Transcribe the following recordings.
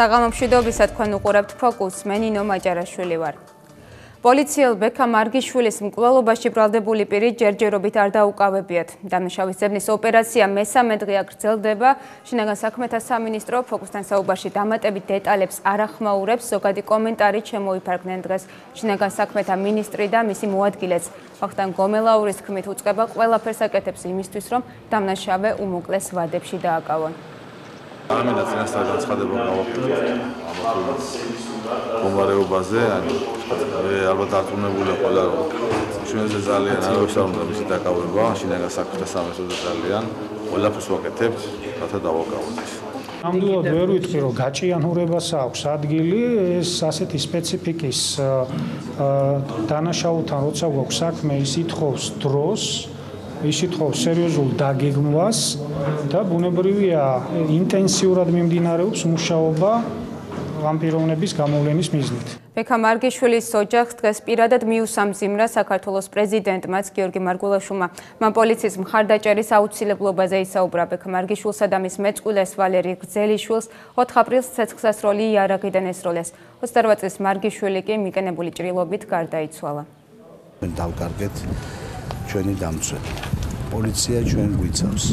საღამომშვიდობისა თქვენ უყურებთ ფოკუსს, მე ნინო მაჭარაშვილი ვარ. პოლიციელ ბექა მარგიშვილის მკვლელობაში ბრალდებული პირი ჯერჯერობით არ დაუკავებიათ. დამნაშავის ძებნის ოპერაცია მესამე დღეა გრძელდება. შინაგან საქმეთა სამინისტრო ფოკუსთან საუბარში დამატებით დეტალებს არ ახმაურებს. ზოგადი კომენტარით შემოიფარგნენ დღეს შინაგან საქმეთა მინისტრი და მისი მოადგილეც. ვახტანგ გომელაურის თქმით უწყება ყველაფერს აკეთებს იმისთვის, რომ დამნაშავე უმოკლეს ვადებში დააკავონ. ამინდა წინასწარ განცხადება გავაკეთე მომარეობაზე, ალბათ დარწმუნებული ყველა რომ ჩვენზე ძალიან არ ვისაუბრებთ მისი დაკავება, შინაგან საქმეთა სამინისტროზე ძალიან ყველაფერს ვაკეთებთ, რათა დავაკავოთ ეს. ნამდვილად ვერ ვიტყვი რომ გაჭიანურებას აქვს ადგილი, ეს ასეთი სპეციფიკის დანაშაულთან როცა გვაქვს საქმე, ის ითხოვს დროს, ის ითხოვს სერიოზულ დაგეგმვას და ბუნებრივია ინტენსიურად მიმდინარეობს მუშაობა ამ პიროვნების გამოვლენის მიზნით. ბექა მარგიშვილის ოჯახს დღეს პირადად მიუსამძიმრა საქართველოს პრეზიდენტმაც გიორგი მარგულაშვილმა. მან პოლიციის მხარდაჭერის აუცილებლობაზე ისაუბრა. ბექა მარგიშვილსა და მის მეწყვილეს ვალერი გრძელიშვილს 4 აპრილს ცეცხლსასროლი იარაღიდან ესროლეს. 28 წლის მარგიშვილი კი მიკენებული ჭრილობით გარდაიცვალა. დავკარგეთ ჩვენი დამცველი. პოლიცია ჩვენ გვიცავს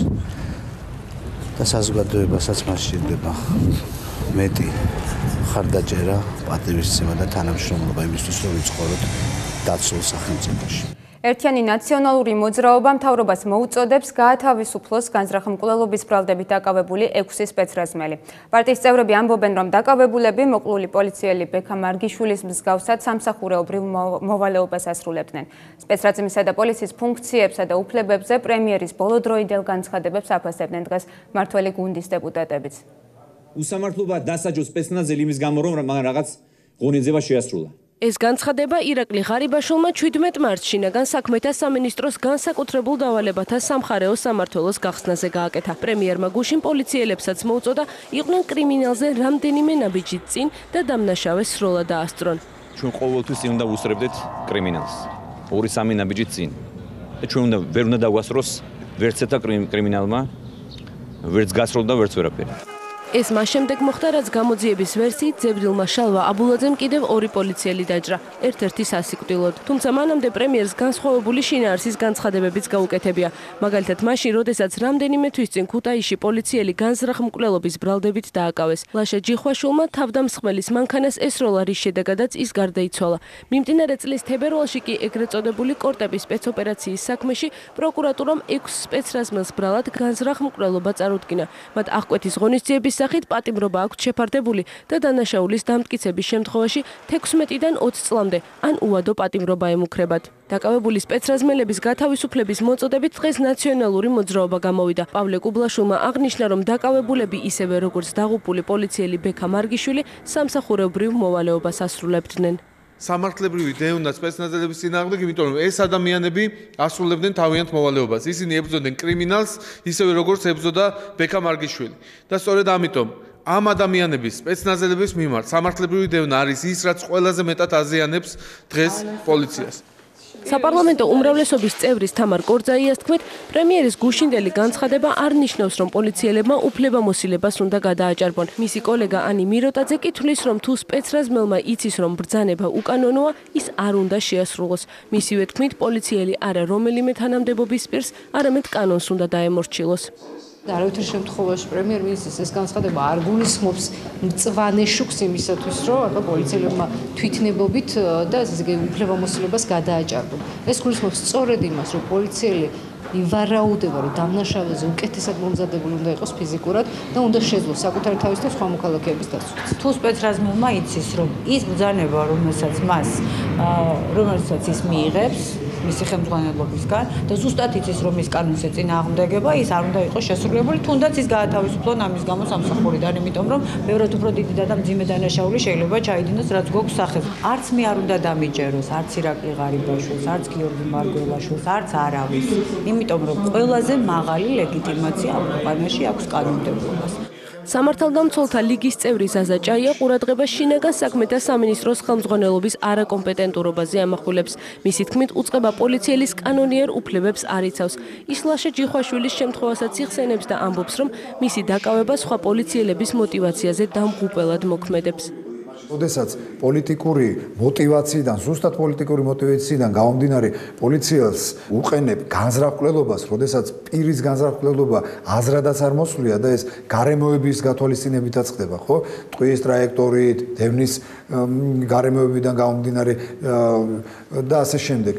და საზოგადოებასაც მას შედება მეტი მხარდაჭერა, პატივისცემა და თანამშრომლობა იმისთვის, რომ ვიცხოვროთ დაცულ სახელმწიფოში. ერთიანი ნაციონალური მოძრაობა მთავრობას მოუწოდებს გაათავისუფლოს განზრახ მკვლელობის ბრალდებით დაკავებული 6 სპეცრაზმელი. პარტიის წევრები ამბობენ, რომ დაკავებულები მოკლული პოლიციელი ბექა მარგიშვილის მსგავსად სამსახურეობრივ მოვალეობას ასრულებდნენ. სპეცრაზმისა და პოლიციის ფუნქციებსა და უფლებებზე პრემიერის ბოლოდროინდელ განცხადებებს აფასებდნენ დღეს მმართველი გუნდის დეპუტატებიც. უსამართლობა დასაჯო სპეცნაზელი იმის გამო, რომ მან რაღაც ღონისძიება შეასრულა. ეს განცხადება ირაკლი ღარიბაშვილმა 17 მარტს შინაგან საქმეთა სამინისტროს განსაკუთრებულ დავალებათა სამხარეო სამმართველოს გახსნაზე გააკეთა. პრემიერმა გუშინ პოლიციელებსაც მოუწოდა იყვნენ კრიმინალზე რამდენიმე ნაბიჯით წინ და დამნაშავეს სროლა დაასწრონ. ჩვენ ყოველთვის წინ უნდა ვუსწრებდეთ კრიმინალს. 2-3 ნაბიჯით წინ. და ჩვენ ვერ უნდა დაგვასწროს ვერც ერთ კრიმინალმა, ვერც გასროლ და ვერც ვერაფერი. ეს მას შემდეგ მოხდა, რაც გამოძიების ვერსიით ძებდილმა შალვა აბულაძემ კიდევ 2 პოლიციელი დაჭრა, ერთ-ერთი სასიკვდილოდ. თუმცა მანამდე პრემიერს განსხვავებული შინაარსის განცხადებებიც გაუკეთებია. მაგალითად, მაშინ, როდესაც რამდენიმე თვის წინ ქუთაისში პოლიციელი განზრახ მკვლელობის ბრალდებით დააკავეს. ლაშა ჯიხვაშვილმა თავდამსხმელის მანქანას ესროლა, რის შედეგადაც ის გარდაიცვალა. მიმდინარე წლის თებერვალში კი ეგრეთ წოდებული კორტების სპეცოპერაციის საქმეში პროკურატურამ 6 სპეცრაზმელს ბრალად განზრახ მკვლელობა წარუდგინა. მათ აღკვეთის ღონისძიების სახით პატიმრობა აქვთ შეფარდებული და დანაშაულის დამტკიცების შემთხვევაში 16-დან 20 წლამდე ან უადო პატიმრობა ემუქრებათ. დაკავებული სპეცრაზმელების გათავისუფლების მოწოდებით დღეს ნაციონალური მოძრაობა გამოვიდა. პავლე კუბლაშვილმა აღნიშნა, რომ დაკავებულები ისევე როგორც დაღუპული პოლიციელი ბექა მარგიშვილი სამსახურეობრივ მოვალეობას ასრულებდნენ. სამართლებრივი დეუნა სპეცნაზელების წინააღმდეგ, იმიტომ რომ ეს ადამიანები ასრულებდნენ თავიანთ მოვალეობას. ისინი ებრძოდნენ კრიმინალს, ისევე როგორც ებრძოდა ბექა მარგიშვილი. და სწორედ ამიტომ ამ ადამიანების სპეცნაზელების მიმართ სამართლებრივი დევნა არის ის, რაც ყველაზე მეტად აზიანებს დღეს პოლიციას. საპარლამენტო უმრავლესობის წევრის თამარ კორძაიას თქმით, პრემიერის გუშინდელი განცხადება არ ნიშნავს, რომ პოლიციელებმა უფლებამოსილებას უნდა გადააჭარბონ. მისი კოლეგა ანი მიროტაძე კი თვლის, რომ თუ სპეცრაზმელმა იცის, რომ ბრძანება უკანონოა, ის არ უნდა შეასრულოს. მისივე თქმით, პოლიციელი არა რომელიმე თანამდებობის პირს, არამედ კანონს უნდა დაემორჩილოს. არავითარ შემთხვევაში პრემიერ-მინისტრის ეს განცხადება არ გულისხმობს მწვანე შუქს იმისათვის, რომ ახლა პოლიციელებმა თვითნებობით და ესე იგი უფლებამოსილებას გადააჭარბონ. ეს გულისხმობს სწორედ იმას, რომ პოლიციელი ივარაუდება, რომ დამნაშავეზე უკეთესად მომზადებული უნდა იყოს ფიზიკურად და უნდა შეძლოს საკუთარი თავის და სხვა მოქალაქეების დაცვით. თუ სპეცრაზმელმა იცის, რომ ის ბრძანება, რომელსაც ის მიიღებს, მისი ხელმძღვანელობისგან და ზუსტად იცის, რომ ის კანონს ეწინააღმდეგება, ის არ უნდა იყოს შესრულებული, თუნდაც ის გაათავისუფლონ ამის გამო სამსახურიდან, იმიტომ რომ ბევრად უფრო დიდი და მძიმე დანაშაული შეიძლება ჩაიდინოს, რაც გვაქვს სახეზე. არც მე არ უნდა დამიჯეროს, არც ირაკლი ღარიბაშვილს, არც გიორგი მარგველაშვილს, არც არავის. იმიტომ რომ ყველაზე მაღალი ლეგიტიმაცია ამ ქვეყანაში აქვს კანონმდებლობას. სამართალდამცველთა ლიგის წევრი ზაზა ჭაია ყურადღებას შინაგან საქმეთა სამინისტროს ხელმძღვანელობის არაკომპეტენტურობაზე ამახვილებს. მისი თქმით, უწყება პოლიციელის კანონიერ უფლებებს არ იცავს. ისლაშე ჯიხვაშვილის შემთხვევასაც იხსენებს და ამბობს, რომ მისი დაკავება სხვა პოლიციელების მოტივაციაზე დამღუპველად მოქმედებს. Როდესაც პოლიტიკური მოტივაციიდან, ზუსტად პოლიტიკური მოტივაციიდან გამომდინარე პოლიციელს უყენებ განზრახულობას, როდესაც პირის განზრახულობა აზრადაც არ მოსვლია და ეს გარემოების გათვალისწინებითაც ხდება, ხო? ტყუის ტრაექტორით, დევნის გარემოებიდან გამომდინარე და ასე შემდეგ.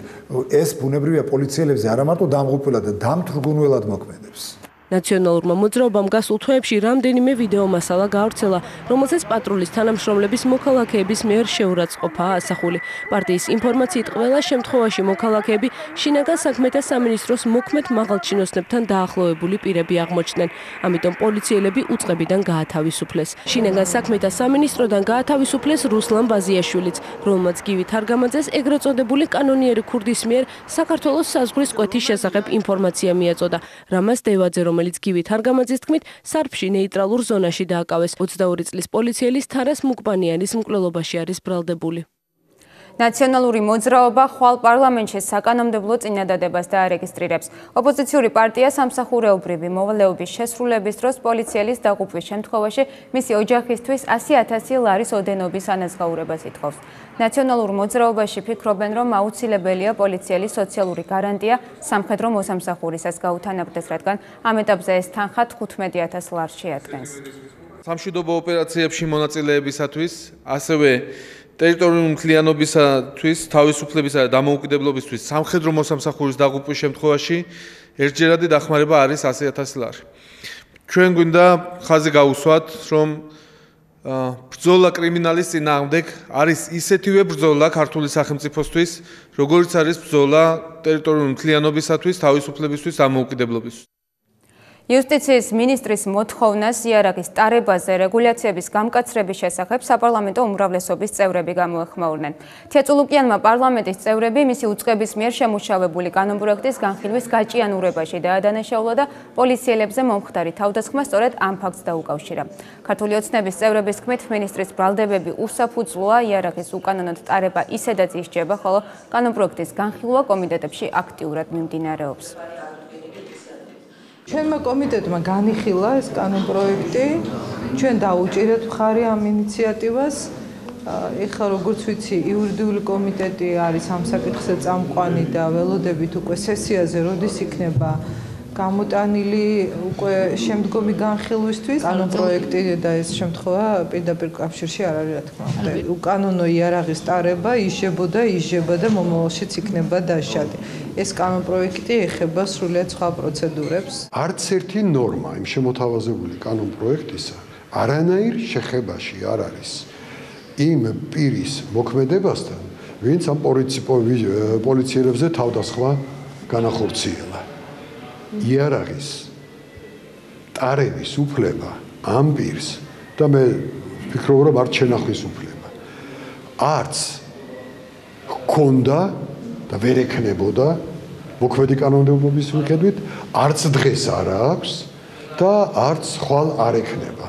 ეს ბუნებრივია პოლიციელებზე არა მარტო დამღუპველად და დამთრგუნველად მოქმედებს. ნაციონალურმა მოძრაობამ გასულ თვეებში რამდენიმე ვიდეო მასალა გაავრცელა, რომელზეც პატრულის თანამშრომლების მოქალაქეების მიერ შეურაცხყოფაა ასახული. პარტიის ინფორმაციით ყველა შემთხვევაში მოქალაქეები შინაგან საქმეთა სამინისტროს მოქმედ მაღალჩინოსნებთან დაახლოებული პირები აღმოჩნდნენ. ამიტომ პოლიციელები უწყებიდან გაათავისუფლეს. შინაგან საქმეთა სამინისტროდან გაათავისუფლეს რუსლან ბაზიაშვილიც, რომელმაც გივი თარგამაძეს ეგრეთ წოდებული კანონიერი ქურდის მიერ საქართველოს საზღვრის კვეთის შესახებ ინფორმაცია მიაწოდა. რამას დევაძე, რომელიც გივი თარგამაძის თქმით, სარფში ნეიტრალურ ზონაში დააკავეს. 22 წლის პოლიციელის თარას მუკბანიანის მკვლელობაში არის ბრალდებული. ნაციონალური მოძრაობა ხვალ პარლამენტში საკანონმდებლო წინადადებას დაარეგისტრირებს. ოპოზიციური პარტია სამსახურეობრივი მოვალეობის შესრულების დროს პოლიციელის დაღუპვის შემთხვევაში მისი ოჯახისთვის 100,000 ლარის ოდენობის ანაზღაურებას ითხოვს. ნაციონალურ მოძრაობაში ფიქრობენ, რომ აუცილებელია პოლიციელის სოციალური გარანტია სამხედრო მოსამსახურისას გაუთანაბრდეს, რადგან ამ ეტაპზე ეს თანხა 15,000 ლარს შეადგენს. სამშვიდობო ოპერაციებში მონაწილეებისათვის, ასევე ტერიტორიული მთლიანობისათვის, თავისუფლებისა და დამოუკიდებლობისთვის სამხედრო მოსამსახურის დაღუპვის შემთხვევაში ერთჯერადი დახმარება არის 100,000 ლარი. ჩვენ გვინდა ხაზი გავუსვათ, რომ ბრძოლა კრიმინალის წინააღმდეგ არის ისეთივე ბრძოლა ქართული სახელმწიფოსთვის, როგორც არის ბრძოლა ტერიტორიული მთლიანობისათვის, თავისუფლებისთვის, დამოუკიდებლობისთვის. იუსტიციის მინისტრის მოთხოვნას იარაღის ტარებაზე რეგულაციების გამკაცრების შესახებ საპარლამენტო უმრავლესობის წევრები გამოეხმაურნენ. თეწულუკიანმა პარლამენტის წევრები მისი უწყების მიერ შემუშავებული კანონპროექტის განხილვის გაჭიანურებაში დაადანაშაულა და პოლიციელებზე მომხდარი თავდასხმა სწორედ ამ ფაქტს დაუკავშირა. ქართული ოცნების წევრების თქმით, მინისტრის ბრალდებები უსაფუძვლოა, იარაღის უკანონოდ ტარება ისედაც ისჯება, ხოლო კანონპროექტის განხილვა კომიტეტებში აქტიურად მიმდინარეობს. ჩვენმა კომიტეტმა განიხილა ეს კანონპროექტი, ჩვენ დაუჭირეთ მხარი ამ ინიციატივას. ეხლა როგორც ვიცი, იურიდიული კომიტეტი არის ამ საკითხზე წამყვანი და ველოდებით უკვე სესიაზე როდის იქნება გამოტანილი უკვე შემდგომი განხილვისთვის კანონპროექტი და ეს შემთხვევა პირდაპირ კავშირში არ არის, რა თქმა უნდა. უკანონო იარაღის ტარება ისჯება და მომავალშიც იქნება დაშადი. ეს კანონპროექტი ეხება სრულიად სხვა პროცედურებს. არც ერთი ნორმა იმ შემოთავაზებული კანონპროექტისა არანაირ შეხებაში არ არის იმ პირის მოქმედებასთან, ვინც ამ პოლიციელებზე თავდასხმა განახორციელა. იარაღის ტარების უფლება ამ პირს და მე ვფიქრობ, რომ არც შენახვის უფლება არც ჰქონდა და ვერ ექნებოდა მოქმედი კანონმდებლობის მიხედვით, არც დღეს არ აქვს და არც ხვალ არ ექნება.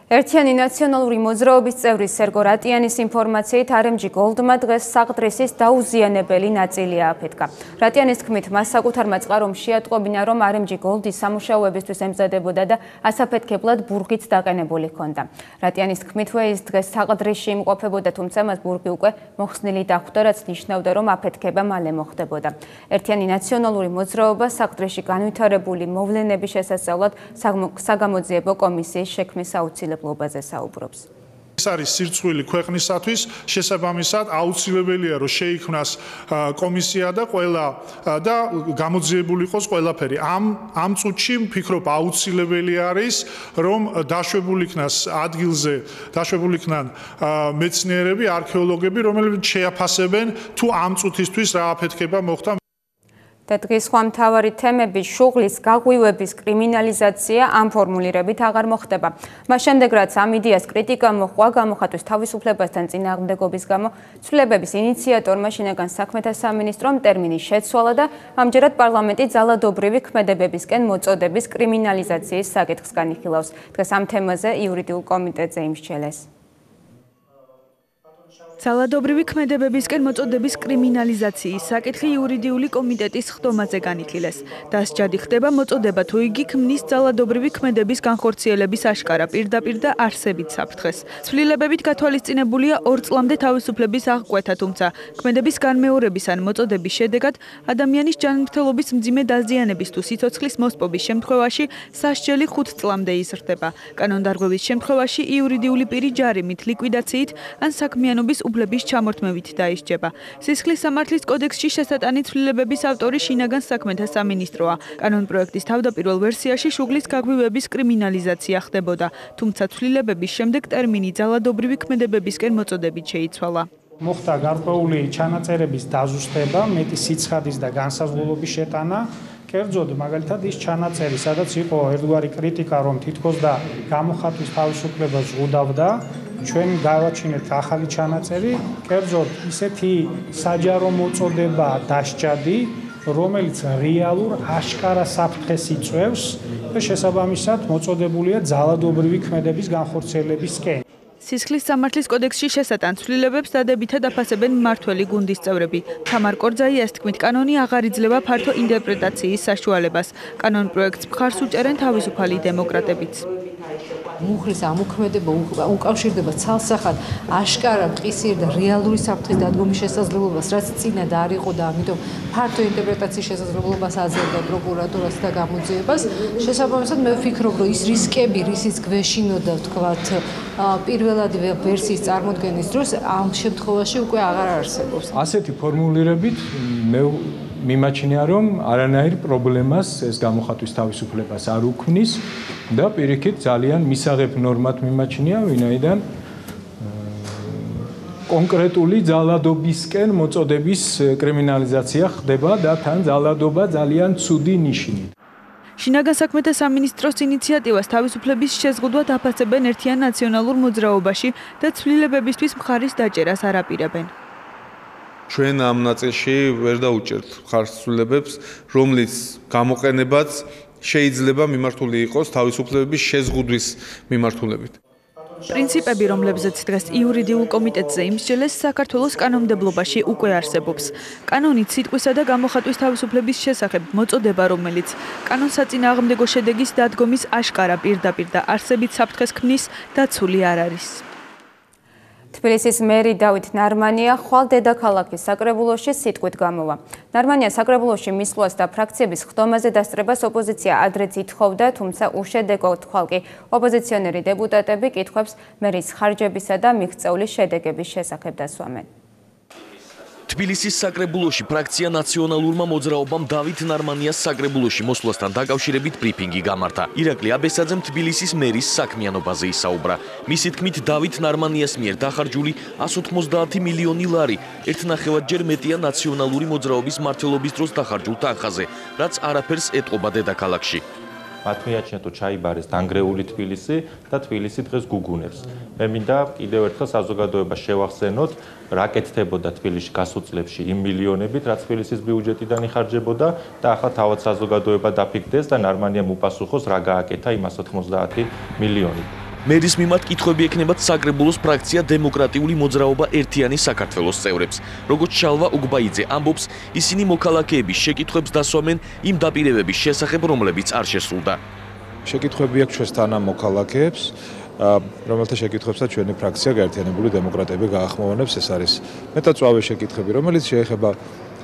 ერთიანი ნაციონალური მოძრაობის წევრი სერგო რატიანის ინფორმაციით RMG Gold-მა დღეს საყდრისის დაუზიანებელი ნაწილი ააფეთქა. რატიანის თქმით, მას საკუთარმა წყარომ შეატყობინა, რომ RMG Gold-ის სამუშაოებისთვის ემზადებოდა და ასაფეთქებლად ბურგით დაყენებული ჰქონდა. რატიანის თქმითვე ის დღეს საყდრისში იმყოფებოდა, თუმცა მას ბურგი უკვე მოხსნილი დახვდა, რაც ნიშნავდა, რომ აფეთქება მალე მოხდებოდა. ერთიანი ნაციონალური მოძრაობა საყდრისში განვითარებული მოვლენების შესასწავლად საგამოძიებო კომისიის შექმნის აუცილებლად საუბრობს. ეს არის სირცხვილი ქვეყნისათვის, შესაბამისად აუცილებელია, რომ შეიქმნას კომისია და გამოძიებული იყოს ყველაფერი. ამ წუთში ვფიქრობ აუცილებელი არის, რომ დაშვებული იქნას ადგილზე, დაშვებული იქნან მეცნიერები, არქეოლოგები, რომლებიც შეაფასებენ თუ ამ წუთისთვის რა აფეთქება მოხდა. და დღის სხვა მთავარი თემები შუღლის გაღვივების კრიმინალიზაცია ამ ფორმულირებით აღარ მოხდება. მას შემდეგ რაც ამ იდეას კრიტიკა მოჰყვა გამოხატვის თავისუფლებასთან წინააღმდეგობის გამო, ცვლილებების ინიციატორმა შინაგან საქმეთა სამინისტრომ ტერმინის შეცვალა და ამჯერად პარლამენტი ძალადობრივი ქმედებებისკენ მოწოდების კრიმინალიზაციის საკითხს განიხილავს. დღეს ამ თემაზე იურიდიულ კომიტეტზე იმსჩელეს. ძალადობრივი ქმედებებისკენ მოწოდების კრიმინალიზაციის საკითხი იურიდიული კომიტეტის ხდომაზე განიხილეს. დასჯადი ხდება მოწოდება თუ იგი ქმნის ძალადობრივი ქმედების განხორციელების აშკარა პირდაპირ და არსებით საფრთხეს. ცვლილებებით გათვალისწინებულია 2 წლამდე თავისუფლების აღკვეთა, თუმცა ქმედების განმეორების ან მოწოდების შედეგად ადამიანის ჯანმრთელობის მძიმე დაზიანების თუ სიცოცხლის მოსპობის შემთხვევაში სასჯელი 5 წლამდე იზრდება. კანონდარღვევის შემთხვევაში იურიდიული პირი ჯარიმით, ლიკვიდაციით ან საქმიანობის უბლების ჩამორთმევით დაისჯება. სისხლის სამართლის კოდექსში შესატანი ცვლილებების ავტორი შინაგან საქმეთა სამინისტროა. კანონპროექტის თავდაპირველ ვერსიაში შუღლის გაღვივების კრიმინალიზაცია ხდებოდა, თუმცა ცვლილებების შემდეგ ტერმინი ძალადობრივი ქმედებებისკენ მოწოდებით შეიცვალა. მოხდა გარკვეული ჩანაწერების დაზუსტება, მეტი სიცხადის და განსაზღვრულობის შეტანა. კერძოდ, მაგალითად, ის ჩანაწერი, სადაც იყო ერთგვარი კრიტიკა, რომ თითქოს და გამოხატვის თავისუფლება ზღუდავდა, ჩვენ გავაჩინეთ ახალი ჩანაწერი, კერძოდ ისეთი საჯარო მოწოდება დასჯადი, რომელიც რეალურ აშკარა საფრთხეს იწვევს და შესაბამისად მოწოდებულია ძალადობრივი ქმედების განხორციელებისკენ. სისხლის სამართლის კოდექსში შესატან ცვლილებებს დადებითად აფასებენ მმართველი გუნდის წევრები. თამარ კორძაიას თქმით, კანონი აღარ იძლევა ფართო ინტერპრეტაციის საშუალებას. კანონპროექტს მხარს უჭერენ თავისუფალი დემოკრატებიც. მუხლის ამოქმედება უკავშირდება ცალსახად აშკარა მყისიერ და რეალური საფრთხის დადგომის შესაძლებლობას, რაც წინად არ იყო და ამიტომ ფართო ინტერპრეტაციის შესაძლებლობას აძლევდა პროკურატურას და გამოძიებას. შესაბამისად, მე ვფიქრობ, რომ ის რისკები, რისიც გვეშინოდა, ვთქვათ, პირველადი ვერსიის წარმოქმნის დროს ამ შემთხვევაში უკვე აღარ არსებობს. ასეთი ფორმულირებით მე მიმაჩნია, რომ არანაირ პრობლემას ეს გამოხატვის თავისუფლებას არ უქმნის და პირიქით ძალიან მისაღებ ნორმად მიმაჩნია, ვინაიდან კონკრეტული ძალადობისკენ მოწოდების კრიმინალიზაცია ხდება და თან ძალადობა ძალიან ცუდი ნიშნით. შინაგან საქმეთა სამინისტროს ინიციატივას თავისუფლების შეზღუდვა დაფასებენ ერთიან ნაციონალურ მოძრაობაში და ცვლილებებისთვის მხარის დაჭერას არ აპირებენ. ჩვენ ამ ნაწილში ვერ დაუჭერთ მხარს ცვლილებებს, რომლის გამოყენებაც შეიძლება მიმართული იყოს თავისუფლებების შეზღუდვის მიმართულებით. პრინციპები, რომლებზეც დღეს იურიდიულ კომიტეტზე იმსჯელეს, საქართველოს კანონმდებლობაში უკვე არსებობს. კანონით სიტყვისა და გამოხატვის თავისუფლების შესახებ მოწოდება, რომელიც კანონსაწინააღმდეგო შედეგის დადგომის აშკარა პირდაპირ და არსებით საფრთხეს ქმნის, დაცული არ არის. თბილისის მერი დავით ნარმანია ხვალ დედაქალაქის საკრებულოში სიტყვით გამოვა. ნარმანია საკრებულოში მისვლას და ფრაქციების ხდომაზე დასწრებას ოპოზიცია ადრეც ითხოვდა, თუმცა უშედეგოდ ხვალ კი ოპოზიციონერი დეპუტატები კითხვებს მერის ხარჯებისა და მიღწეული შედეგების შესახებ დასვამენ. თბილისის საკრებულოში ფრაქცია ნაციონალურმა მოძრაობამ დავით ნარმანიას საკრებულოში მოსვლასთან დაკავშირებით ბრიფინგი გამართა. ირაკლი აბესაძემ თბილისის მერის საქმიანობაზე ისაუბრა. მისი თქმით, დავით ნარმანიას მიერ დახარჯული 190 მილიონი ლარი ერთნახევადჯერ მეტია ნაციონალური მოძრაობის მმართველობის დროს დახარჯულ თანხაზე, რაც არაფერს ეტყობა დედაქალაქში. მათ მიაჩნიათ, რომ ჩაიბარეს დანგრეული თბილისი და თბილისი დღეს გუგუნებს. მე მინდა კიდევ ერთხელ საზოგადოებას შევახსენოთ, რა კეთდებოდა თბილისში გასულ წლებში იმ მილიონებით, რაც თბილისის ბიუჯეტიდან იხარჯებოდა და ახლა თავად საზოგადოება დაფიქრდეს და ნარმანიამ უპასუხოს, რა გააკეთა იმ 190 მილიონი. მერის მიმართ კითხვები ექნებათ საკრებულოს ფრაქცია დემოკრატიული მოძრაობა ერთიანი საქართველოს წევრებს. როგორც შალვა უგბაიძე ამბობს, ისინი მოქალაქეების შეკითხვებს დასვამენ იმ დაპირებების შესახებ, რომლებიც არ შესრულდა. შეკითხვები აქვს ჩვენთან მოქალაქეებს, რომელთა შეკითხვებსაც ჩვენი ფრაქცია გაერთიანებული დემოკრატები გაახმოვანებს. ეს არის მეტაწვავე შეკითხვები, რომელიც შეეხება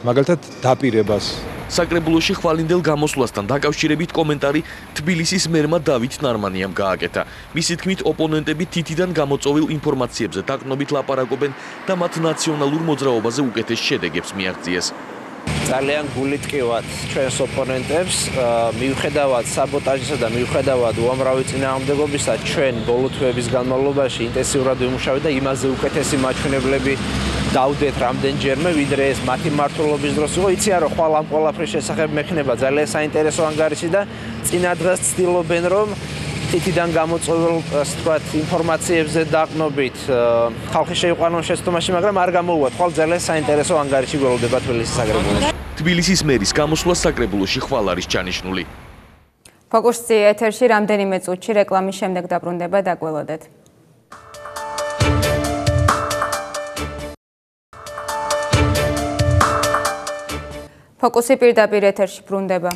მაგალითად დაპირებას. საკრებულოში ხვალინდელ გამოსვლასთან დაკავშირებით კომენტარი თბილისის მერმა დავით ნარმანიამ გააკეთა. მისი თქმით, ოპონენტები თითიდან გამოწვეულ ინფორმაციებზე დაყრდნობით ლაპარაკობენ და მათ ნაციონალურ მოძრაობაზე უკეთეს შედეგებს მიაღწიეს. ძალიან გულიტკივად ჩვენს ოპონენტებს, მიუხედავად საბოტაჟისა და მიუხედავად უამრავი წინააღმდეგობისა, ჩვენ ბოლო თვეების განმავლობაში ინტენსიურად ვიმუშავეთ და იმაზე უკეთესი მაჩვენებლები დავდეთ რამდენჯერმე, ვიდრე ეს მათი მმართველობის დროს იყო. იციან რომ ხვალ ამ ყველაფრის შესახებ მექნება ძალიან საინტერესო ანგარიში და წინა დღეს ცდილობენ რომ თითიდან გამოწვეულ, ასე ვთქვათ, ინფორმაციებზე დაყნობით ხალხი შეიყვანონ შეცდომაში, მაგრამ არ გამოუვათ. ხვალ ძალიან საინტერესო ანგარიში გველოდება თბილისის საკრებულოში. თბილისის მერის გამოსვლა საკრებულოში ხვალ არის ჩანიშნული. ფოკუსი ეთერში რამდენიმე წუთში რეკლამის შემდეგ დაბრუნდება, დაგველოდეთ. ფოკუსი პირდაპირ ეთერში ბრუნდება.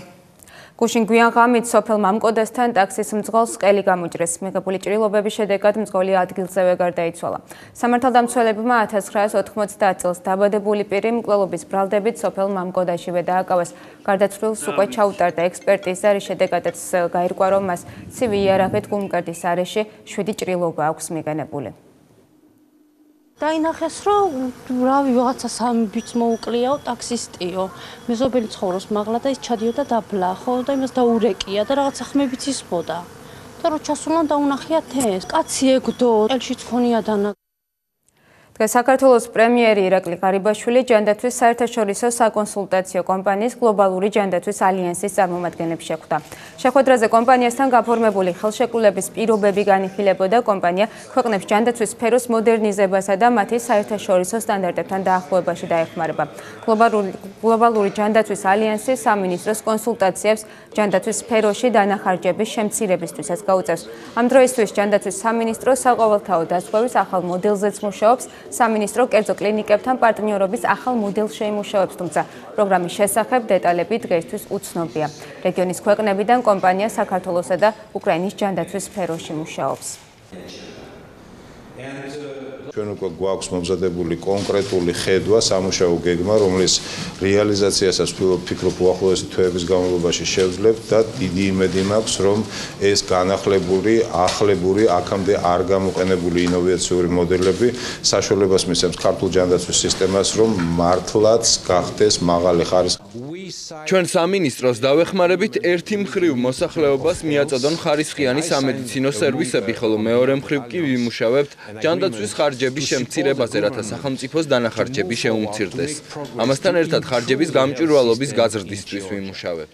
გუშინ გვიან ღამით სოფელ მამკოდასთან ტაქსის მძღოლს ყელი გამოჭრეს. მიღებული ჭრილობების შედეგად მძღოლი ადგილზევე გარდაიცვალა. სამართალდამცველებმა 1990 წელს დაბადებული პირი მკვლელობის ბრალდებით სოფელ მამკოდაშივე დააკავეს. გარდაცვლილს უკვე ჩაუტარდა ექსპერტიზა, რის შედეგადაც გაირკვა, რომ მას ცივი იარაღით გულმკერდის არეში 7 ჭრილობა აქვს მიღებული. დაინახეს, რომ რავი ვიღაცა სამი ბიჭს მოუკლიაო ტაქსისტიო. მეზობელი ცხოვრობს მაღლა და ის ჩადიოდა დაბლა, ხო და იმას დაურეკია და რაღაცა ხმებიც ისმოდა. და რო ჩასულან დაუნახია თენს. კაცი ეგდო, ელშიც ქონია დანა. დღეს საქართველოს პრემიერი ირაკლი ღარიბაშვილი ჯანდაცვის საერთაშორისო საკონსულტაციო კომპანიის გლობალური ჯანდაცვის ალიანსის წარმომადგენლებს შეხვდა. შეხვედრაზე კომპანიასთან გაფორმებული ხელშეკრულების პირობები განიხილებოდა. კომპანია ქვეყნებს ჯანდაცვის სფეროს მოდერნიზებასა და მათი საერთაშორისო სტანდარტებთან დაახლოებაში დაეხმარება. გლობალური ჯანდაცვის ალიანსი სამინისტროს კონსულტაციებს ჯანდაცვის სფეროში დანახარჯების შემცირებისთვისაც გაუწევს. ამ დროისთვის ჯანდაცვის სამინისტრო საყოველთაო დაზღვევის ახალ მოდელზეც მუშაობს. სამინისტრო კერძო კლინიკებთან პარტნიორობის ახალ მოდელს შეიმუშავებს, თუმცა პროგრამის შესახებ დეტალები დღეისთვის უცნობია. რეგიონის ქვეყნებიდან კომპანია საქართველოსა და უკრაინის ჯანდაცვის სფეროში მუშაობს. ჩვენ უკვე გვაქვს მომზადებული კონკრეტული ხედვა, სამუშაო გეგმა, რომლის რეალიზაციასაც ვფიქრობ უახლოესი თვეების განმავლობაში შევძლებთ და დიდი იმედი მაქვს, რომ ეს განახლებული, ახლებური, აქამდე არ გამოყენებული ინოვაციური მოდელები საშუალებას მისცემს ქართულ ჯანდაცვის სისტემას, რომ მართლაც გახდეს მაღალი ხარისხის. ჩვენ სამინისტროს დავეხმარებით ერთი მხრივ მოსახლეობას მიაწოდონ ხარისხიანი სამედიცინო სერვისები, ხოლო მეორე მხრივ კი ვიმუშავებთ ჯანდაცვის ხარჯების შემცირებაზე, რათა სახელმწიფოს დანახარჯები შეუმცირდეს. ამასთან ერთად ხარჯების გამჭვირვალობის გაზრდისთვის ვიმუშავებთ.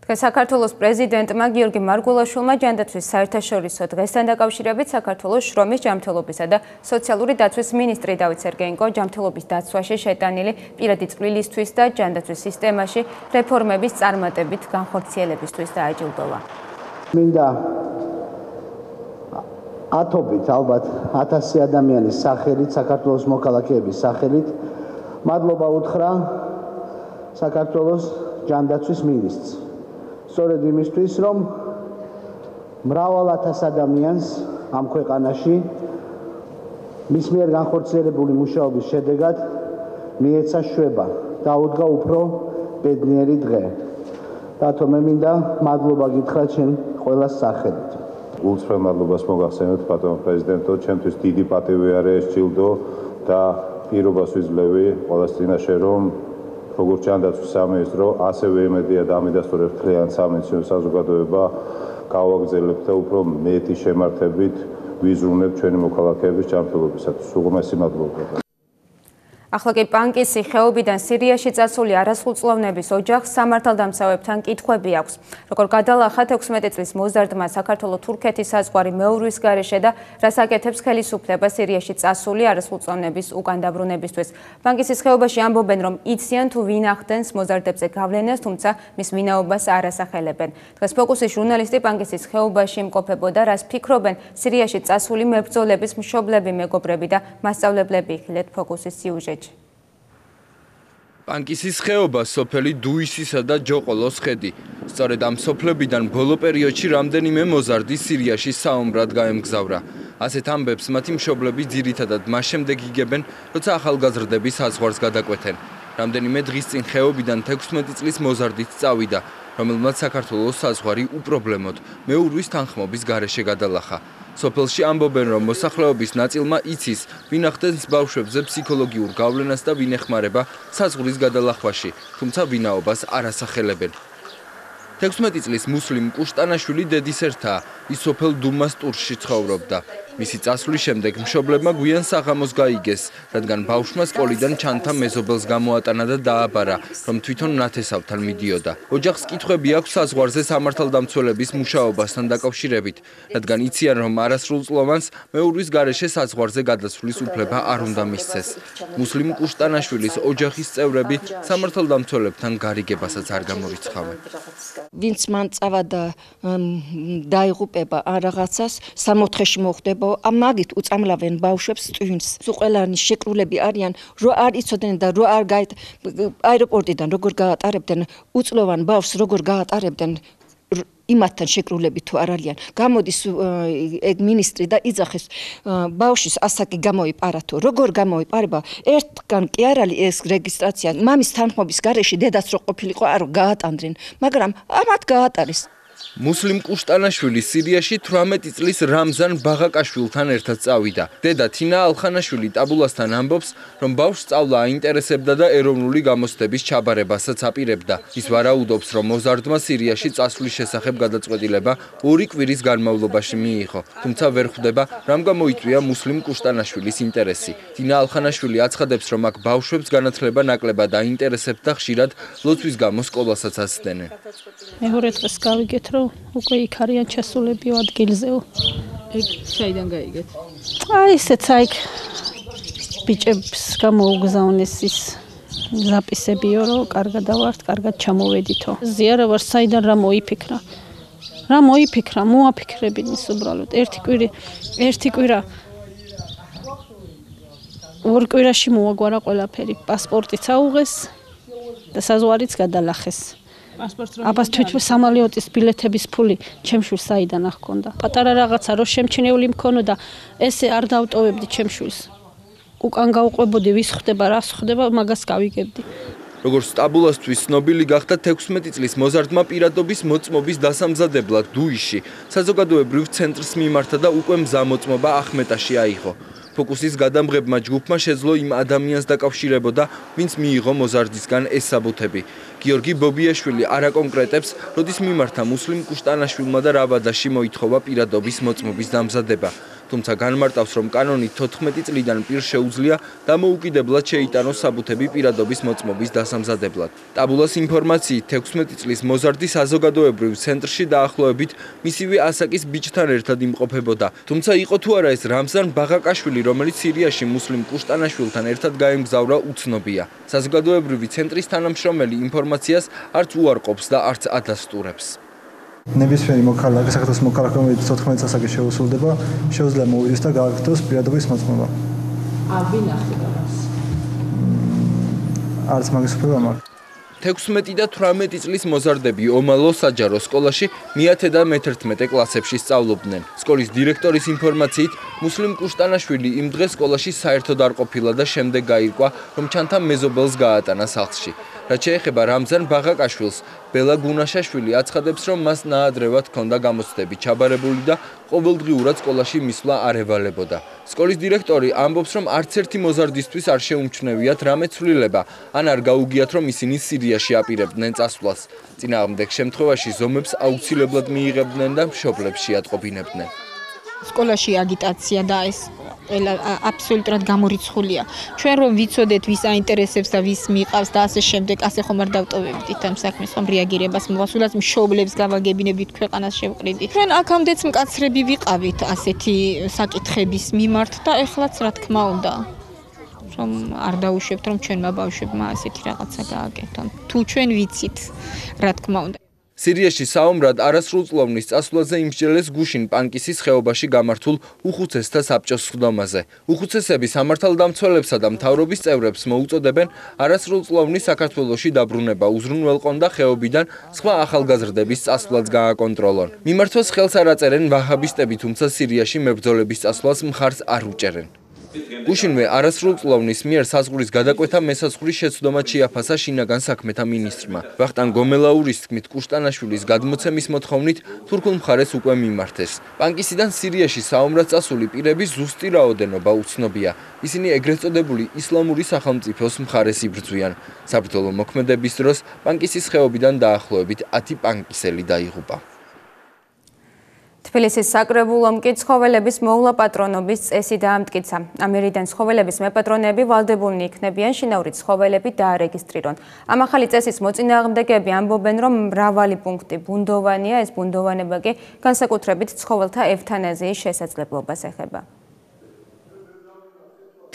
დღეს საქართველოს პრეზიდენტმა გიორგი მარგულაშვილმა ჯანდაცვის საერთაშორისო დღესთან დაკავშირებით საქართველოს შრომის ჯანმრთელობისა და სოციალური დაცვის მინისტრი დავით სერგეენკო ჯანმრთელობის დაცვაში შეტანილი პირადი წვლილისთვის და ჯანდაცვის სისტემაში რეფორმების წარმატებით განხორციელებისთვის დააჯილდოვა. მინდა ათობით ალბათ 1000 ადამიანის სახელით, საქართველოს მოქალაქეების სახელით მადლობა უთხრა საქართველოს ჯანდაცვის მინისტრს. სწორედ იმისთვის, რომ მრავალ ათას ადამიანს ამ ქვეყანაში მის მიერ განხორციელებული მუშაობის შედეგად მიეცა შვება, დაუდგა უფრო ბედნიერი დღე. რატომ მე მინდა მადლობა გითხრა ჩემ ყველას სახელით. გულწრფელ მადლობას მოგახსენებთ ბატონო პრეზიდენტო, ჩემთვის დიდი პატივი არის ეს ჯილდო და პირობას ვიძლევი ყველას წინაშე, რომ როგორც ჯანდაცვის სამინისტრო, ასევე იმედია და ამიდასტურებს მთლიან სამედიცინო საზოგადოება გავაგრძელებთ და უფრო მეტი შემართებით ვიზრუნებთ ჩვენი მოქალაქეების ჯანმრთელობისათვის. უღრმესი მადლობა. ახლა კი პანკისი ხეობიდან სირიაში წასული არასრულწლოვნების ოჯახს სამართალდამცავებთან კითხვები აქვს. როგორ გადალახა 16 წლის მოზარდმა საქართველო-თურქეთის საზღვარი მეურვის გარეშე და რას აკეთებს ხელისუფლება სირიაში წასული არასრულწლოვნების უკან დაბრუნებისთვის. პანკისის ხეობაში ამბობენ, რომ იციან თუ ვინ ახდენს მოზარდებზე გავლენას, თუმცა მის ვინაობას არ ასახელებენ. დღეს ფოკუსის ჟურნალისტი პანკისის ხეობაში იმყოფებოდა, რას ფიქრობენ სირიაში წასული მებრძოლების მშობლები, მეგობრები და მასწავლებლები. იხილეთ ფოკუსის სიუჟეტი. პანკისის ხეობა სოფელი დუისისა და ჯოყოლოს ხედი. სწორედ ამ სოფლებიდან ბოლო პერიოდში რამდენიმე მოზარდი სირიაში საომრად გაემგზავრა. ასეთ ამბებს მათი მშობლები ძირითადად მას შემდეგ იგებენ, როცა ახალგაზრდები საზღვარს გადაკვეთენ. რამდენიმე დღის წინ ხეობიდან 16 წლის მოზარდით წავიდა, რომელმაც საქართველოს საზღვარი უპრობლემოდ მეურვის თანხმობის გარეშე გადალახა. სოფელში ამბობენ, რომ მოსახლეობის ნაწილმა იცის, ვინ ახდენს ბავშვებზე ფსიქოლოგიურ გავლენას და ვინ ეხმარება საზღვრის გადალახვაში, თუმცა ვინაობას არ ასახელებენ. 16 წლის მუსლიმ კუშტანაშვილი დედის ერთაა, ის სოფელ დუმას ტურში ცხოვრობდა. მისი წასვლის შემდეგ მშობლებმა გვიან საღამოს გაიგეს, რადგან ბავშვმა სკოლიდან ჩანთა მეზობელს გამოატანა და დააბარა, რომ თვითონ ნათესავთან მიდიოდა. ოჯახს კითხვები აქვს საზღვარზე სამართალდამცველების მუშაობასთან დაკავშირებით, რადგან იციან, რომ არასრულწლოვანს მეურვის გარეშე საზღვარზე გადასვლის უფლება არ უნდა მისცეს. მუსლიმ კუშტანაშვილის ოჯახის წევრები სამართალდამცველებთან გარიგებასაც არ გამორიცხავენ. ვინც მან წავადა დაიღუპება ან რაღაცას სამოთხეში მოხდება, ამაგით უწამლავენ ბავშვებს ტვინს. ყველანი შეკრულები არიან, რო არ იცოდნენ და რო არ აეროპორტიდან როგორ გაატარებდნენ უწლოვან ბავშვს, როგორ გაატარებდნენ იმათთან შეკრულები თუ არ არიან. გამოდის ეგ მინისტრი და იძახეს ბავშვის ასაკი გამოიპარა თუ როგორ გამოიპარება, ერთგან კი არ არის ეს რეგისტრაცია. მამის თანხმობის გარეშე დედაც რო ყოფილიყო არ გაატანდნენ, მაგრამ ამათ გაატარეს. მუსლიმ კუშტანაშვილი სირიაში 18 წლის რამზან ბაღაკაშვილთან ერთად წავიდა. დედა თინა ალხანაშვილი ტაბულასთან ამბობს, რომ ბავშვს სწავლა აინტერესებდა და ეროვნული გამოცდების ჩაბარებასაც აპირებდა. ის ვარაუდობს, რომ მოზარდმა სირიაში წასვლის შესახებ გადაწყვეტილება 2 კვირის განმავლობაში მიიღო, თუმცა ვერ ხვდება, რამ გამოიწვია მუსლიმ კუშტანაშვილის ინტერესი. თინა ალხანაშვილი აცხადებს, რომ აქ ბავშვებს განათლება ნაკლებად აინტერესებთ და ხშირად ლოცვის გამო სკოლასაც ასწენენ. მეორე დღეს გავიგეთ, რომ უკვე იქ არიან ჩასულებიო ადგილზეო. ეგ საიდან გაიგეთ? აი ესეც აიქ ბიჭებს გამოუგზავნეს ის ზაპისებიო, რომ კარგად დავართ, კარგად ჩამოვედითო. ზიარა ვარ საიდან რა მოიფიქრა. რა მოიფიქრა, მოაფიქრებინის უბრალოდ. ერთი კვირა ორ კვირაში მოაგვარა ყველაფერი. პასპორტიც აუღეს და საზღვარიც გადალახეს. აბას თვითონ სამალიოტის ბილეთების ფული ჩემშვილს საიდან ახქონდა. პატარა რაღაცა რო შემჩნეული მქონოდა, ესე არ დავტოვებდი ჩემშვილს. უკან გავყვებოდი, ვის ხდება, რას ხდება, მაგას გავიგებდი. როგორც სტაბულასთვის ცნობილი გახდა 16 წლის მოზარდმა პირადობის მოწმობის დასამზადებლად დუიში საზოგადოებრივ ცენტრს მიმართა და უკვე მზამოწმობა ახმეტაში აიღო. ფოკუსის გადამღებმა ჯგუფმა შეძლო იმ ადამიანს დაკავშირებოდა, ვინც მიიღო მოზარდისგან ეს საბუთები. გიორგი ბობიაშვილი არ აკონკრეტებს, როდის მიმართა მუსლიმ კუშტანაშვილმა და რა ვადაში მოითხოვა პირადობის მოწმობის დამზადება. თუმცა განმარტავს, რომ კანონით 14 წლიდან პირს შეუძლია დამოუკიდებლად შეიტანოს საბუთები პირადობის მოწმობის დასამზადებლად. ტაბულას ინფორმაციით 16 წლის მოზარდი საზოგადოებრივ ცენტრში დაახლოებით მისივე ასაკის ბიჭთან ერთად იმყოფებოდა. თუმცა იყო თუ არა ეს რამზან ბაღაკაშვილი, რომელიც სირიაში მუსლიმ კუშტანაშვილთან ერთად გაემგზავრა, უცნობია. საზოგადოებრივი ცენტრის თანამშრომელი ინფორმაციას არც უარყოფს და არც ადასტურებს. ნებისმიერი მოქალაქე, საქართველოს მოქალაქე, რომელიც 14 წელს შეუსრულდება, შეუძლია მოვიდეს და გააკეთოს პირადობის მოწმობა. ვინ ახდება მას? არც მაგის უფლება მაქვს. 16 და 18 წლის მოზარდები ომალო საჯარო სკოლაში მე-10 და მე-11 კლასებში სწავლობდნენ. სკოლის დირექტორის ინფორმაციით, მუსლიმ კუშტანაშვილი იმ დღეს სკოლაში საერთოდ არ ყოფილა და შემდეგ გაირკვა, რომ ჩანთა მეზობელს გაატანა სახლში. რაც შეეხება რამზან ბაღაკაშვილს, ბელა გუნაშაშვილი აცხადებს, რომ მას ნაადრევად ჰქონდა გამოცდები ჩაბარებული და ყოველდღიურად სკოლაში მისვლა არ ევალებოდა. სკოლის დირექტორი ამბობს, რომ არც ერთი მოზარდისთვის არ შეუმჩნევიათ რამე ცვლილება, ან არ გაუგიათ, რომ ისინი სირიაში აპირებდნენ წასვლას. წინააღმდეგ შემთხვევაში ზომებს აუცილებლად მიიღებდნენ და მშობლებს შეატყობინებდნენ. სკოლაში აგიტაცია და ეს აბსოლუტურად გამორიცხულია. ჩვენ რომ ვიცოდეთ, ვის აინტერესებს და ვის მიყავს და ასე შემდეგ, ასე ხომ არ დავტოვებდით ამ საქმეს, ხომ რეაგირებას მოვასწრებთ, მშობლებს გავაგებინებდით, ქვეყანას შევყრიდით. ჩვენ აქამდეც მკაცრები ვიყავით ასეთი საკითხების მიმართ და ეხლაც რა თქმა უნდა, რომ არ დაუშვებთ, რომ ჩვენმა ბავშვებმა ასეთი რაღაცა გააკეთონ. თუ ჩვენ ვიცით, რა თქმა უნდა. სირიაში საომრად არასრულწლოვნის წასვლაზე იმსჯელეს გუშინ პანკისის ხეობაში გამართულ უხუცესთა საბჭოს სხდომაზე. უხუცესები სამართალდამცველებსა და მთავრობის წევრებს მოუწოდებენ არასრულწლოვნის საქართველოში დაბრუნება უზრუნველყონ და ხეობიდან სხვა ახალგაზრდების წასვლაც გააკონტროლონ. მიმართვას ხელს არ აწერენ ვაჰაბისტები, თუმცა სირიაში მებრძოლების წასვლას მხარს არ უჭერენ. გუშინვე არასრულწლოვნის მიერ საზღვრის გადაკვეთა მესაზღვრის შეცდომად შეაფასა შინაგან საქმეთა მინისტრმა. ვახტანგ გომელაურის თქმით, კუშტანაშვილის გადმოცემის მოთხოვნით თურქულ მხარეს უკვე მიმართეს. პანკისიდან სირიაში საომრად წასული პირების ზუსტი რაოდენობა უცნობია. ისინი ეგრეთ წოდებული ისლამური სახელმწიფოს მხარეს იბრძვიან. საბრძოლო მოქმედების დროს პანკისის ხეობიდან დაახლოებით 10 პანკისელი დაიღუპა. თბილისის საკრებულომ კი ცხოველების მოვლა პატრონობის წესი დაამტკიცა. ამერიდან ცხოველების მეპატრონეები ვალდებულნი იქნებიან შინაური ცხოველები დაარეგისტრირონ. ამ ახალი წესის მოწინააღმდეგეები ამბობენ, რომ მრავალი პუნქტი ბუნდოვანია, ეს ბუნდოვანება კი განსაკუთრებით ცხოველთა ევთანაზიის შესაძლებლობას ეხება.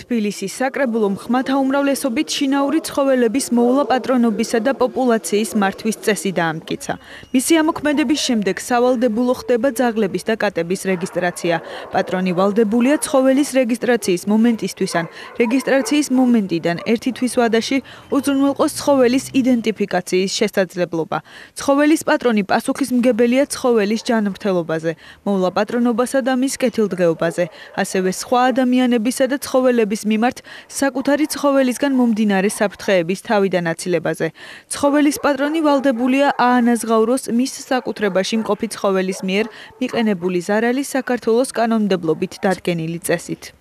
თბილისის საკრებულომ ხმათა უმრავლესობით შინაური ცხოველების მოვლა პატრონობისა და პოპულაციის მართვის წესი დაამტკიცა. მისი ამოქმედების შემდეგ სავალდებულო ხდება ძაღლების და კატების რეგისტრაცია. პატრონი ვალდებულია ცხოველის რეგისტრაციის მომენტისთვის ან რეგისტრაციის მომენტიდან ერთი თვის ვადაში უზრუნველყოს ცხოველის იდენტიფიკაციის შესაძლებლობა. ცხოველის პატრონი პასუხისმგებელია ცხოველის ჯანმრთელობაზე, მოვლა პატრონობასა და მის კეთილდღეობაზე, ასევე სხვა ადამიანებისა და ცხოველების მიმართ საკუთარი ცხოველისგან მომდინარე საფრთხეების თავიდან აცილებაზე. ცხოველის პატრონი ვალდებულია აანაზღაუროს მის საკუთრებაში მყოფი ცხოველის მიერ მიყენებული ზარალი საქართველოს კანონმდებლობით დადგენილი წესით.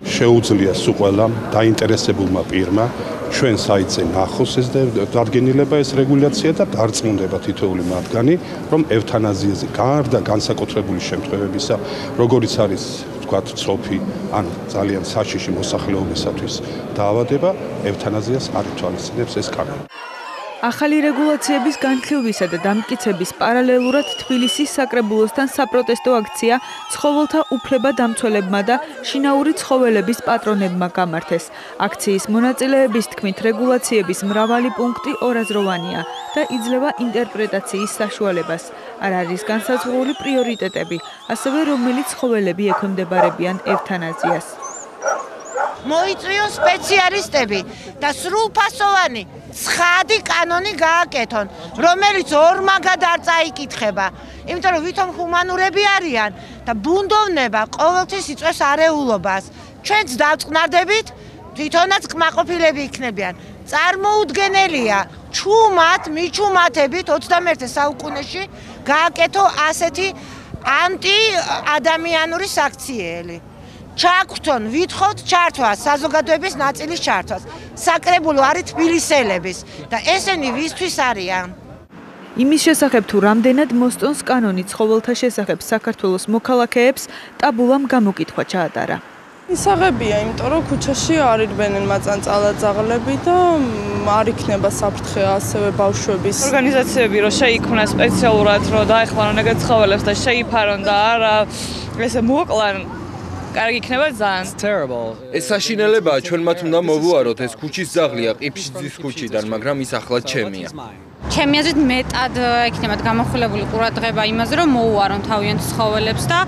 შეუძლია სულ ყველამ დაინტერესებულმა პირმა ჩვენ საიტზე ნახოს ეს დადგენილება, ეს რეგულაცია და დარწმუნდება თითოეული მათგანი, რომ ევთანაზიაზე გარდა განსაკუთრებული შემთხვევებისა, როგორიც არის ვთქვათ, ცოფი ან ძალიან საშიში მოსახლეობისათვის დაავადება, ევთანაზიას არ ითვალისწინებს ეს კანონი. ახალი რეგულაციების განხილვისა და დამტკიცების პარალელურად თბილისის საკრებულოსთან საპროტესტო აქცია ცხოველთა უფლება დამცველებმა და შინაური ცხოველების პატრონებმა გამართეს. აქციის მონაწილეების თქმით, რეგულაციების მრავალი პუნქტი ორაზროვანია და იძლევა ინტერპრეტაციის საშუალებას. არ არის განსაზღვრული პრიორიტეტები, ასევე რომელი ცხოველები ექვემდებარებიან ევთანაზიას. მოიწვიო სპეციალისტები და სრულფასოვანი ცხადი კანონი გააკეთონ, რომელიც ორმაგად არ წაიკითხება. იმიტომ რომ ვითომ ჰუმანურები არიან და ბუნდოვნება ყოველთვის იწვევს არეულობას. ჩვენც დავწყნარდებით, თვითონაც კმაყოფილები იქნებიან. წარმოუდგენელია ჩუმად მიჩუმათებით 21 საუკუნეში გააკეთო ასეთი ანტიადამიანური საქციელი. ჩაგვთონ, ვითხოვთ ჩართვას, საზოგადოების ნაწილის ჩართვას. საკრებულო არის თბილისელების და ესენი ვისთვის არიან? იმის შესახებ თუ რამდენად მოსწონს კანონი ცხოველთა შესახებ საქართველოს მოქალაქეებს, ტაბულამ გამოკითხვა ჩაატარა. ისაღებია, იმიტომ რომ ქუჩაში არ იდგნენ მაწანწალად ძაღლები და არ იქნება საფრთხე ასევე ბავშვების. ორგანიზაციები რომ შეიქმნა სპეციალურად რომ დაეხმარონ ეგეთ ცხოველებს და შეიფარონ და არა ესე მოკლან კარგი იქნება ძალიან. ეს საშინელებაა, ჩვენ მათ უნდა მოვუაროთ, ეს ქუჩის ძაღლია ყიფშიძის ქუჩიდან, მაგრამ ის ახლა ჩემია. ჩემი აზრით მეტად ექნებათ გამახვილებული ყურადღება იმაზე, რომ მოუარონ თავიანთ ცხოველებს და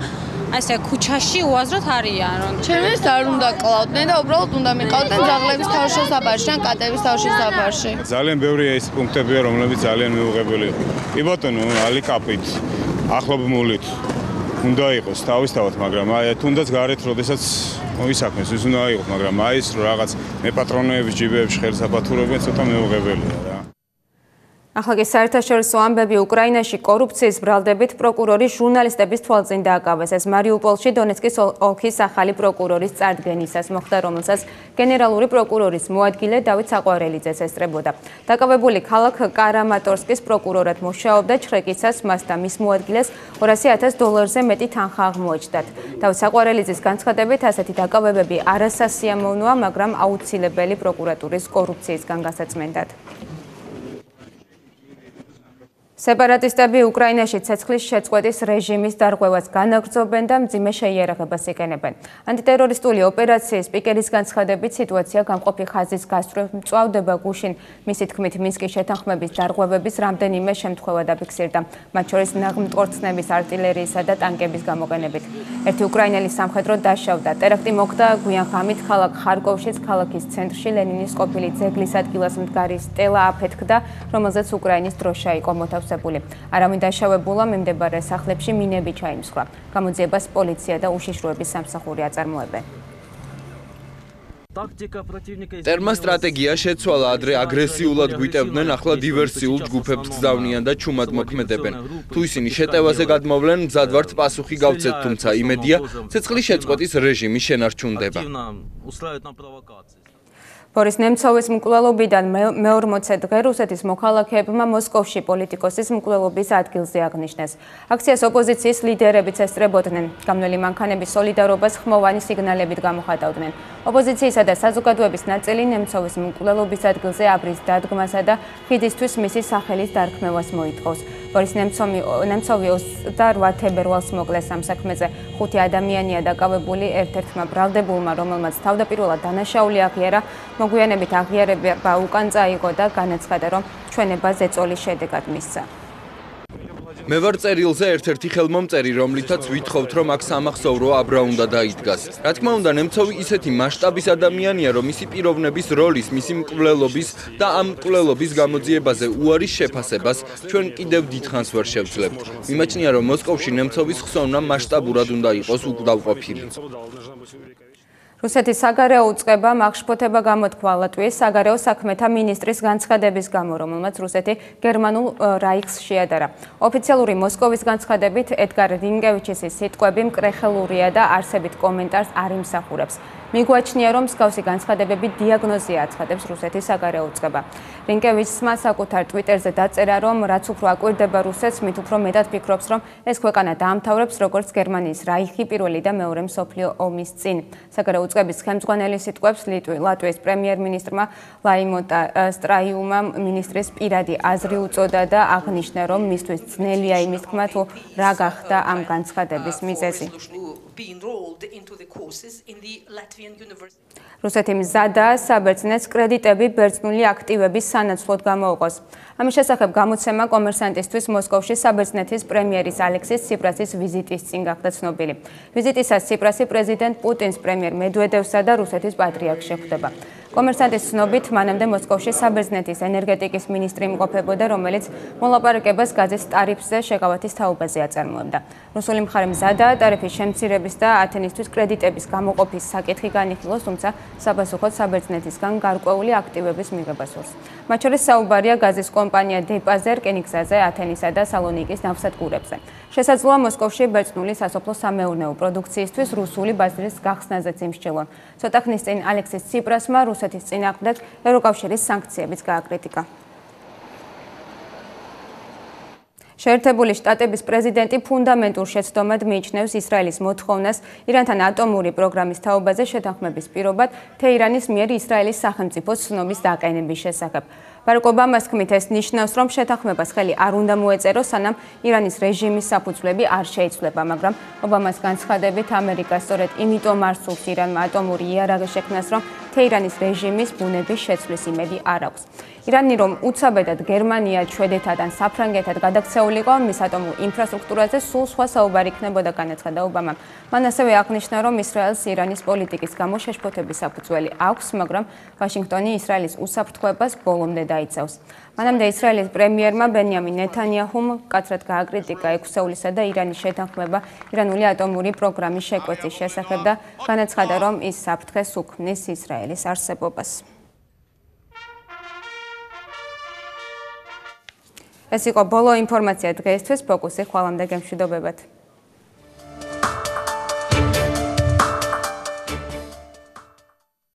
ასე ქუჩაში უაზროდ არიან, რომ ჩემს არ უნდა კლავდნენ და უბრალოდ უნდა მიყავდნენ ძაღლების თავშესაფარში ან კატების თავშესაფარში. ძალიან ბევრია ის პუნქტებია, რომლებიც ძალიან მიუღებელი იყო. კი ბატონო, ალიკაპით, ახლობმულით უნდა იყოს თავისთავად, მაგრამ აი თუნდაც გარეთ როდესაც მოისაქმეს, ის უნდა იყოს, მაგრამ აი ეს რაღაც მეპატრონეების ჯიბეებში ხელს აფათურებენ, ცოტა მეუღებელია რა. ახლა კი საერთაშორისო ამბები უკრაინაში კორუფციის ბრალდებით პროკურორი ჟურნალისტების თვალწინ დააკავეს. ეს მარიუპოლში დონეცკის ოლქის ახალი პროკურორის წარდგენისას მოხდა, რომელსაც გენერალური პროკურორის მოადგილე დავით საყვარელიძეს ესწრებოდა. დაკავებული ქალაქ კარამატორსკის პროკურორად მუშაობდა ჩხეკიცას მას და მის მოადგილეს $200,000-ზე მეტი თანხა აღმოაჩნდათ. დავით საყვარელიძის განცხადებით, ასეთი დაკავებები არასასიამოვნოა, მაგრამ აუცილებელი პროკურატურის კორუფციისგან გასაწმენდად. სეპარატისტები უკრაინაში ცეცხლის შეწყვეტის რეჟიმის დარღვევას განაგრძობენ და მძიმე შეიარაღებას იყენებენ. ანტიტერორისტული ოპერაციის სპიკერის განცხადებით სიტუაცია გამყოფი ხაზის გასწვრივ მწვავდება გუშინ. მისი თქმით, მინსკის შეთანხმების დარღვევების რამდენიმე შემთხვევა დაფიქსირდა, მათ შორის ნაღმტკორცნების, არტილერიისა და ტანკების გამოყენებით. ერთი უკრაინელი სამხედრო დაშავდა. ტერაქტი მოხდა გვიან ღამით ქალაქ ხარკოვშიც, ქალაქის ცენტრში ლენინის ყოფილი ძეგლის ადგილას მდგარი სტელა აფეთქდა, რომელზეც უკრაინის დროშა იყო მოთავსებული. არავინ დაშავებულა, მიმდებარე სახლებში მინები ჩაიმსხვრა. გამოძიებას პოლიცია და უშიშროების სამსახური აწარმოებენ. ტერმა სტრატეგია შეცვალა, ადრე აგრესიულად გვიტევდნენ, ახლა დივერსიულ ჯგუფებს გზავნიან და ჩუმად მოქმედებენ. თუ ისინი შეტევაზე გადმოვლენ, მზად ვართ პასუხი გავცეთ, თუმცა იმედია, ცეცხლის შეწყვეტის რეჟიმი შენარჩუნდება. ბორის ნემცოვის მკვლელობიდან მე-40 დღე რუსეთის მოქალაქეებმა მოსკოვში პოლიტიკოსის მკვლელობის ადგილზე აღნიშნეს. აქციას ოპოზიციის ლიდერებიც ესწრებოდნენ. გამნელი მანქანების სოლიდარობას ხმოვანი სიგნალებით გამოხატავდნენ. ოპოზიციისა და საზოგადოების ნაწილი ნემცოვის მკვლელობის ადგილზე აბრის დადგმასა და ხიდისთვის მისი სახელის დარქმევას მოითხოვს. ბორის ნემცოვი 28 თებერვალს მოკლეს ამ საქმეზე. 5 ადამიანია დაკავებული ერთ-ერთმა ბრალდებულმა, რომელმაც თავდაპირველად დანაშაული აღიარა, მოგვიანებით აღიარება უკან წაიღო და განაცხადა, რომ ჩვენება ზეწოლის შედეგად მისცა. მე ვარ წერილზე ერთ-ერთი ხელმომწერი, რომლითაც ვითხოვთ, რომ აქ სამახსოვრო აბრა უნდა დაიდგას. რა თქმა უნდა, ნემცოვი ისეთი მასშტაბის ადამიანია, რომ მისი პიროვნების როლის, მისი მკვლელობის და ამ მკვლელობის გამოძიებაზე უარის შეფასებას ჩვენ კიდევ დიდხანს ვერ შევძლებთ. მიმაჩნია, რომ მოსკოვში ნემცოვის ხსოვნა მასშტაბურად უნდა იყოს უკდავყოფილი. რუსეთის საგარეო უწყებამ აღშფოთება გამოთქვა ლატვიის საგარეო საქმეთა მინისტრის განცხადების გამო, რომელმაც რუსეთი გერმანულ რაიხს შეადარა. ოფიციალური მოსკოვის განცხადებით ედგარ რინკევიჩის სიტყვები მკრეხელურია და არსებით კომენტარს არ იმსახურებს. მიგვაჩნია, რომ მსგავსი განცხადებები დიაგნოზია აცხადებს რუსეთის საგარეო უწყება. რინკევიჩმა საკუთარ ტვიტერზე დაწერა, რომ რაც უფრო აკვირდება რუსეთს, მით უფრო მეტად ფიქრობს, რომ ეს ქვეყანა დაამთავრებს როგორც გერმანიის რაიხი პირველი და მეორე მსოფლიო ომის წინ. საგარეო უწყების ხელმძღვანელი სიტყვებს ლატვიის პრემიერ-მინისტრმა ლაიმონტა სტრაიუმმა მინისტრის პირადი აზრი უწოდა და აღნიშნა, რომ მისთვის ძნელია იმის თქმა, თუ რა გახდა ამ განცხადების მიზეზი. რუსეთი მზადაა საბერძნეთს კრედიტები ბერძნული აქტივების სანაცვლოდ გამოუყოს. ამის შესახებ გამოცემა კომერსანტისთვის მოსკოვში საბერძნეთის პრემიერის ალექსის ციპრასის ვიზიტის წინ გახდა ცნობილი. ვიზიტისას ციპრასი პრეზიდენტ პუტინს პრემიერ მედვედევსა და რუსეთის პატრიარქს შეხვდება. კომერსანტის ცნობით, მანამდე მოსკოვში საბერძნეთის ენერგეტიკის მინისტრი იმყოფებოდა, რომელიც მოლაპარაკებას გაზის ტარიფზე შეგავათის თაობაზე აწარმოებდა. რუსული მხარე მზადაა ტარიფის შემცირების და ათენისთვის კრედიტების გამოყოფის საკითხი განიხილოს, თუმცა საპასუხოდ საბერძნეთისგან გარკვეული აქტივების მიღებას სურს. მათ შორის საუბარია გაზის კომპანია დეპაზე, რკინიგზაზე, ათენისა და სალონიკის ნავსადგურებზე. შესაძლოა მოსკოვში ბერძნული სასოფლო-სამეურნეო პროდუქციისთვის რუსული ბაზრის გახსნაზეც იმსჯელონ. ცოტა ხნის წინ ალექსის ციპრასმა რუსეთის წინააღმდეგ ევროკავშირის სანქციებიც გააკრიტიკა. შეერთებული შტატების პრეზიდენტი ფუნდამენტურ შეცდომად მიიჩნევს ისრაელის მოთხოვნას ირანთან ატომური პროგრამის თაობაზე შეთანხმების პირობად თეირანის მიერ ისრაელის სახელმწიფოს ცნობის დაყენების შესახებ. ბარაკ ობამას თქმით, ეს ნიშნავს, რომ შეთანხმებას ხელი არ უნდა მოეწეროს, სანამ ირანის რეჟიმის საფუძვლები არ შეიცვლება, მაგრამ ობამას განცხადებით ამერიკა სწორედ იმიტომ არ სურს ირანმა ატომური იარაღი შექმნას, რომ თეირანის რეჟიმის ბუნების შეცვლის იმედი არ აქვს. ირანი რომ უცაბედად გერმანია, შვედეთად ან საფრანგეთად გადაქცეულიყო, მის ატომურ ინფრასტრუქტურაზე სულ სხვა საუბარი იქნებოდა, განაცხადა ობამამ. მან ასევე აღნიშნა, რომ ისრაელს ირანის პოლიტიკის გამო შეშფოთების საფუძველი აქვს, მაგრამ ვაშინგტონი ისრაელის უსაფრთხოებას ბოლომდე დაიცავს. მანამდე ისრაელის პრემიერმა ბენიამინ ნეთანიაჰუმ მკაცრად გააკრიტიკა ექვსეულისა და ირანის შეთანხმება ირანული ატომური პროგრამის შეკვეთის შესახებ და განაცხადა, რომ ის საფრთხეს უქმნის ისრაელის არსებობას. ეს იყო ბოლო ინფორმაცია დღეისთვის, ფოკუსი ხვალამდე გემშვიდობებად.